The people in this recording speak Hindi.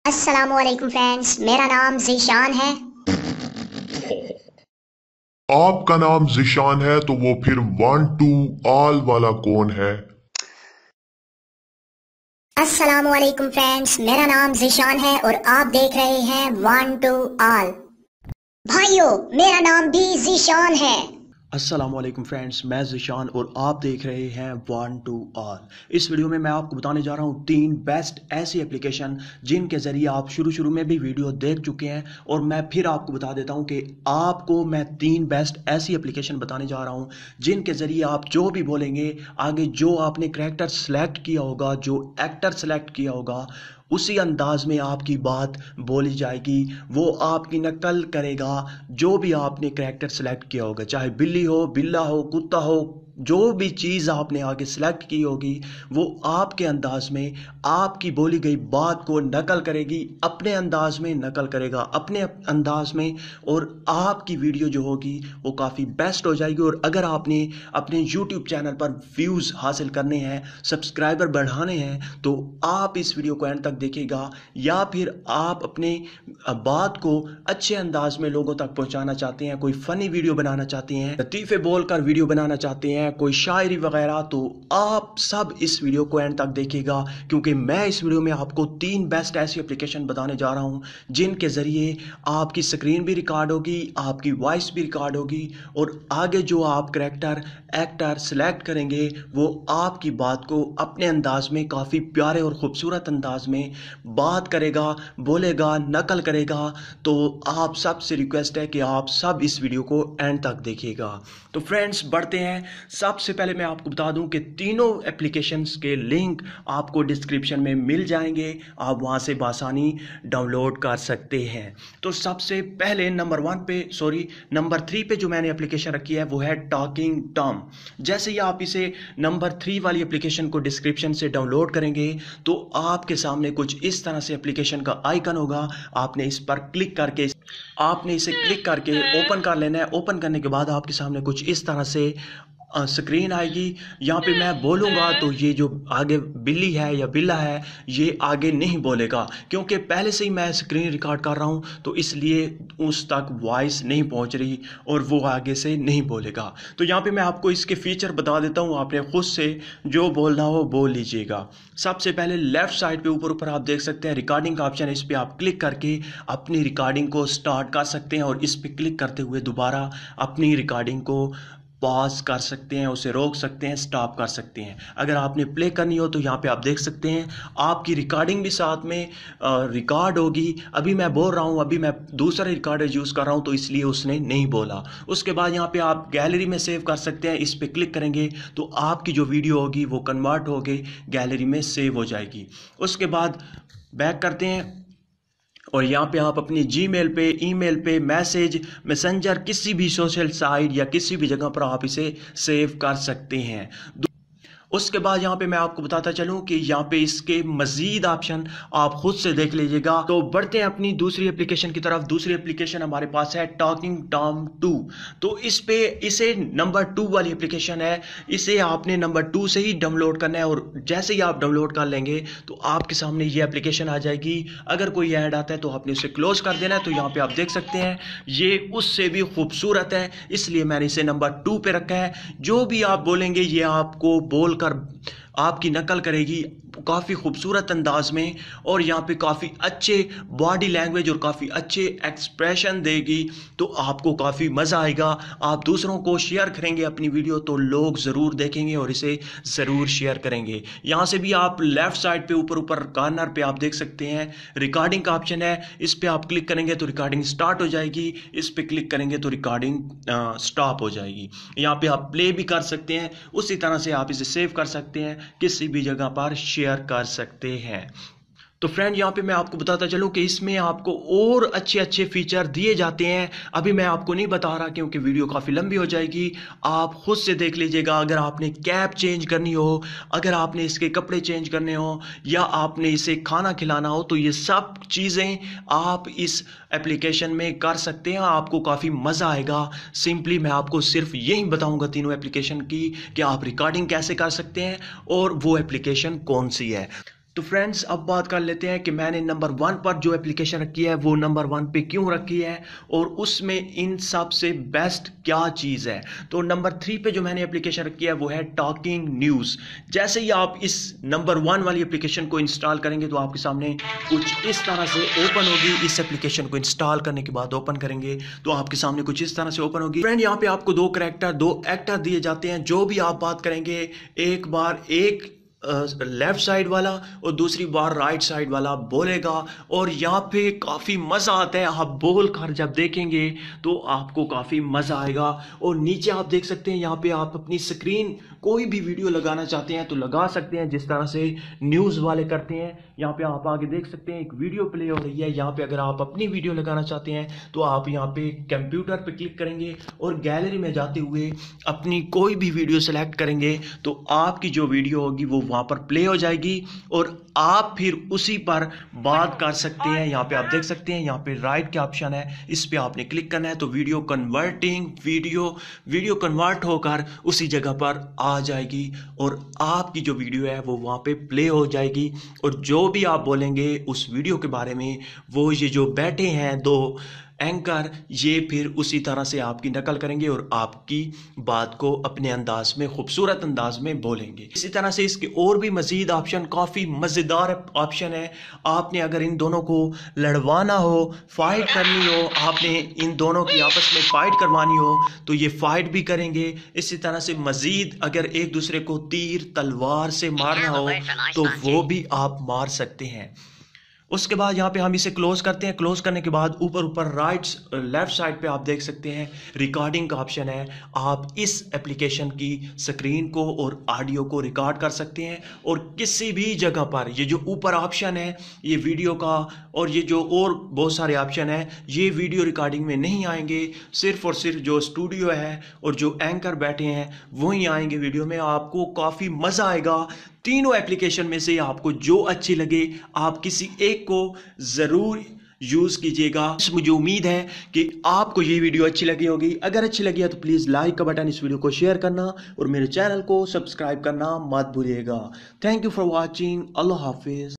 अस्सलामुअलैकुम फ्रेंड्स, मेरा नाम ज़ीशान है। आपका नाम जिशान है तो वो फिर वन टू ऑल वाला कौन है? अस्सलामुअलैकुम फ्रेंड्स, मेरा नाम ज़ीशान है और आप देख रहे हैं वन टू ऑल। भाइयों, मेरा नाम भी ज़ीशान है। अस्सलामुअलैकुम फ्रेंड्स, मैं ज़िशान और आप देख रहे हैं वन टू ऑल। इस वीडियो में मैं आपको बताने जा रहा हूँ 3 बेस्ट ऐसी एप्लीकेशन जिनके ज़रिए आप शुरू में भी वीडियो देख चुके हैं, और मैं फिर आपको बता देता हूँ कि आपको मैं 3 बेस्ट ऐसी एप्लीकेशन बताने जा रहा हूँ जिनके ज़रिए आप जो भी बोलेंगे, आगे जो आपने करैक्टर सेलेक्ट किया होगा, जो एक्टर सेलेक्ट किया होगा, उसी अंदाज में आपकी बात बोली जाएगी। वो आपकी नकल करेगा जो भी आपने करैक्टर सेलेक्ट किया होगा, चाहे बिल्ली हो, बिल्ला हो, कुत्ता हो, जो भी चीज़ आपने आगे सेलेक्ट की होगी वो आपके अंदाज में आपकी बोली गई बात को नकल करेगी, अपने अंदाज में नकल करेगा, अपने अंदाज में। और आपकी वीडियो जो होगी वो काफ़ी बेस्ट हो जाएगी। और अगर आपने अपने यूट्यूब चैनल पर व्यूज़ हासिल करने हैं, सब्सक्राइबर बढ़ाने हैं, तो आप इस वीडियो को एंड तक देखिएगा। या फिर आप अपने बात को अच्छे अंदाज में लोगों तक पहुंचाना चाहते हैं, कोई फनी वीडियो बनाना चाहते हैं, लतीफ़े बोलकर वीडियो बनाना चाहते हैं, कोई शायरी वगैरह, तो आप सब इस वीडियो को एंड तक देखिएगा, क्योंकि मैं इस वीडियो में आपको 3 बेस्ट ऐसी एप्लीकेशन बताने जा रहा हूं जिनके ज़रिए आपकी स्क्रीन भी रिकॉर्ड होगी, आपकी वॉइस भी रिकॉर्ड होगी, और आगे जो आप करैक्टर एक्टर सेलेक्ट करेंगे वो आपकी बात को अपने अंदाज में काफ़ी प्यारे और ख़ूबसूरत अंदाज में बात करेगा, बोलेगा, नकल करेगा। तो आप सबसे रिक्वेस्ट है कि आप सब इस वीडियो को एंड तक देखिएगा। तो फ्रेंड्स, बढ़ते हैं। सबसे पहले मैं आपको बता दूं कि तीनों एप्लीकेशंस के लिंक आपको डिस्क्रिप्शन में मिल जाएंगे, आप वहां से बासानी डाउनलोड कर सकते हैं। तो सबसे पहले नंबर 3 पे जो मैंने एप्लीकेशन रखी है वो है टॉकिंग टॉम। जैसे ही आप इसे नंबर 3 वाली एप्लीकेशन को डिस्क्रिप्शन से डाउनलोड करेंगे तो आपके सामने कुछ इस तरह से एप्लीकेशन का आइकन होगा। आपने इस पर क्लिक करके आपने इसे क्लिक करके ओपन कर लेना है। ओपन करने के बाद आपके सामने कुछ इस तरह से स्क्रीन आएगी। यहाँ पे मैं बोलूँगा तो ये जो आगे बिल्ली है या बिल्ला है ये आगे नहीं बोलेगा, क्योंकि पहले से ही मैं स्क्रीन रिकॉर्ड कर रहा हूँ, तो इसलिए उस तक वॉइस नहीं पहुँच रही और वो आगे से नहीं बोलेगा। तो यहाँ पे मैं आपको इसके फीचर बता देता हूँ, आपने खुद से जो बोलना हो बोल लीजिएगा। सबसे पहले लेफ्ट साइड पे ऊपर आप देख सकते हैं रिकॉर्डिंग का ऑप्शन है। इस पर आप क्लिक करके अपनी रिकॉर्डिंग को स्टार्ट कर सकते हैं, और इस पर क्लिक करते हुए दोबारा अपनी रिकॉर्डिंग को पॉज कर सकते हैं, उसे रोक सकते हैं, स्टॉप कर सकते हैं। अगर आपने प्ले करनी हो तो यहाँ पे आप देख सकते हैं आपकी रिकॉर्डिंग भी साथ में रिकॉर्ड होगी। अभी मैं बोल रहा हूँ, अभी मैं दूसरा रिकॉर्डर यूज़ कर रहा हूँ, तो इसलिए उसने नहीं बोला। उसके बाद यहाँ पे आप गैलरी में सेव कर सकते हैं। इस पर क्लिक करेंगे तो आपकी जो वीडियो होगी वो कन्वर्ट होके गैलरी में सेव हो जाएगी। उसके बाद बैक करते हैं और यहाँ पे आप अपनी जीमेल पे, ईमेल पे, मैसेंजर, किसी भी सोशल साइट या किसी भी जगह पर आप इसे सेव कर सकते हैं। उसके बाद यहाँ पे मैं आपको बताता चलूँ कि यहाँ पे इसके मज़ीद ऑप्शन आप खुद से देख लीजिएगा। तो बढ़ते हैं अपनी दूसरी एप्लीकेशन की तरफ। दूसरी एप्लीकेशन हमारे पास है टॉकिंग टॉम 2। तो इसे नंबर 2 वाली एप्लीकेशन है। इसे आपने नंबर 2 से ही डाउनलोड करना है, और जैसे ही आप डाउनलोड कर लेंगे तो आपके सामने ये एप्लीकेशन आ जाएगी। अगर कोई ऐड आता है तो आपने उसे क्लोज कर देना है। तो यहाँ पे आप देख सकते हैं ये उससे भी खूबसूरत है, इसलिए मैंने इसे नंबर 2 पे रखा है। जो भी आप बोलेंगे ये आपको बोलकर आपकी नकल करेगी काफ़ी खूबसूरत अंदाज में, और यहाँ पे काफ़ी अच्छे बॉडी लैंग्वेज और काफ़ी अच्छे एक्सप्रेशन देगी। तो आपको काफ़ी मज़ा आएगा। आप दूसरों को शेयर करेंगे अपनी वीडियो तो लोग ज़रूर देखेंगे और इसे ज़रूर शेयर करेंगे। यहाँ से भी आप लेफ़्ट साइड पे ऊपर कॉर्नर पे आप देख सकते हैं रिकॉर्डिंग का ऑप्शन है। इस पर आप क्लिक करेंगे तो रिकॉर्डिंग स्टार्ट हो जाएगी, इस पर क्लिक करेंगे तो रिकॉर्डिंग स्टॉप हो जाएगी। यहाँ पे आप प्ले भी कर सकते हैं, उसी तरह से आप इसे सेव कर सकते हैं, किसी भी जगह पर शेयर कर सकते हैं। तो फ्रेंड, यहाँ पे मैं आपको बताता चलूँ कि इसमें आपको और अच्छे अच्छे फीचर दिए जाते हैं। अभी मैं आपको नहीं बता रहा क्योंकि वीडियो काफ़ी लंबी हो जाएगी, आप खुद से देख लीजिएगा। अगर आपने कैप चेंज करनी हो, अगर आपने इसके कपड़े चेंज करने हो, या आपने इसे खाना खिलाना हो, तो ये सब चीज़ें आप इस एप्लीकेशन में कर सकते हैं। आपको काफ़ी मज़ा आएगा। सिंपली मैं आपको सिर्फ यही बताऊँगा तीनों एप्लीकेशन की कि आप रिकॉर्डिंग कैसे कर सकते हैं और वो एप्लीकेशन कौन सी है। तो फ्रेंड्स अब बात कर लेते हैं कि मैंने नंबर 1 पर जो एप्लीकेशन रखी है वो नंबर 1 पे क्यों रखी है और उसमें इन सब से बेस्ट क्या चीज़ है। तो नंबर 3 पे जो मैंने एप्लीकेशन रखी है वो है टॉकिंग न्यूज़। जैसे ही आप इस नंबर 1 वाली एप्लीकेशन को इंस्टॉल करेंगे तो आपके सामने कुछ इस तरह से ओपन होगी। इस एप्लीकेशन को इंस्टॉल करने के बाद ओपन करेंगे तो आपके सामने कुछ इस तरह से ओपन होगी। फ्रेंड यहाँ पे आपको दो एक्टर दिए जाते हैं। जो भी आप बात करेंगे एक बार एक लेफ्ट साइड वाला और दूसरी बार राइट साइड वाला बोलेगा और यहाँ पे काफ़ी मज़ा आता है। आप बोल कर जब देखेंगे तो आपको काफ़ी मज़ा आएगा। और नीचे आप देख सकते हैं यहाँ पे आप अपनी स्क्रीन कोई भी वीडियो लगाना चाहते हैं तो लगा सकते हैं, जिस तरह से न्यूज़ वाले करते हैं। यहाँ पे आप आगे देख सकते हैं एक वीडियो प्ले हो रही है। यहाँ पे अगर आप अपनी वीडियो लगाना चाहते हैं तो आप यहाँ पे कंप्यूटर पे क्लिक करेंगे और गैलरी में जाते हुए अपनी कोई भी वीडियो सेलेक्ट करेंगे तो आपकी जो वीडियो होगी वो वहाँ पर प्ले हो जाएगी और आप फिर उसी पर बात कर सकते हैं। यहाँ पे आप देख सकते हैं यहाँ पे राइट का ऑप्शन है, इस पे आपने क्लिक करना है तो वीडियो कन्वर्ट होकर उसी जगह पर आ जाएगी और आपकी जो वीडियो है वो वहाँ पे प्ले हो जाएगी। और जो भी आप बोलेंगे उस वीडियो के बारे में वो ये जो बैठे हैं दो एंकर ये फिर उसी तरह से आपकी नकल करेंगे और आपकी बात को अपने अंदाज में खूबसूरत अंदाज में बोलेंगे। इसी तरह से इसके और भी मजीद ऑप्शन, काफ़ी मज़ेदार ऑप्शन है। आपने अगर इन दोनों को लड़वाना हो, फाइट करनी हो, आपने इन दोनों की आपस में फाइट करवानी हो तो ये फाइट भी करेंगे। इसी तरह से मजीद अगर एक दूसरे को तीर तलवार से मारना हो तो वो भी आप मार सकते हैं। उसके बाद यहाँ पे हम इसे क्लोज करते हैं। क्लोज करने के बाद ऊपर लेफ्ट साइड पे आप देख सकते हैं रिकॉर्डिंग का ऑप्शन है। आप इस एप्लीकेशन की स्क्रीन को और ऑडियो को रिकॉर्ड कर सकते हैं और किसी भी जगह पर ये जो ऊपर ऑप्शन है ये वीडियो का और ये जो और बहुत सारे ऑप्शन है ये वीडियो रिकॉर्डिंग में नहीं आएंगे। सिर्फ और सिर्फ जो स्टूडियो है और जो एंकर बैठे हैं वही आएंगे वीडियो में। आपको काफ़ी मज़ा आएगा। तीनों एप्लीकेशन में से आपको जो अच्छी लगे आप किसी एक को ज़रूर यूज़ कीजिएगा। मुझे उम्मीद है कि आपको ये वीडियो अच्छी लगी होगी। अगर अच्छी लगी है तो प्लीज़ लाइक का बटन, इस वीडियो को शेयर करना और मेरे चैनल को सब्सक्राइब करना मत भूलिएगा। Thank you for watching. अल्लाह हाफिज़।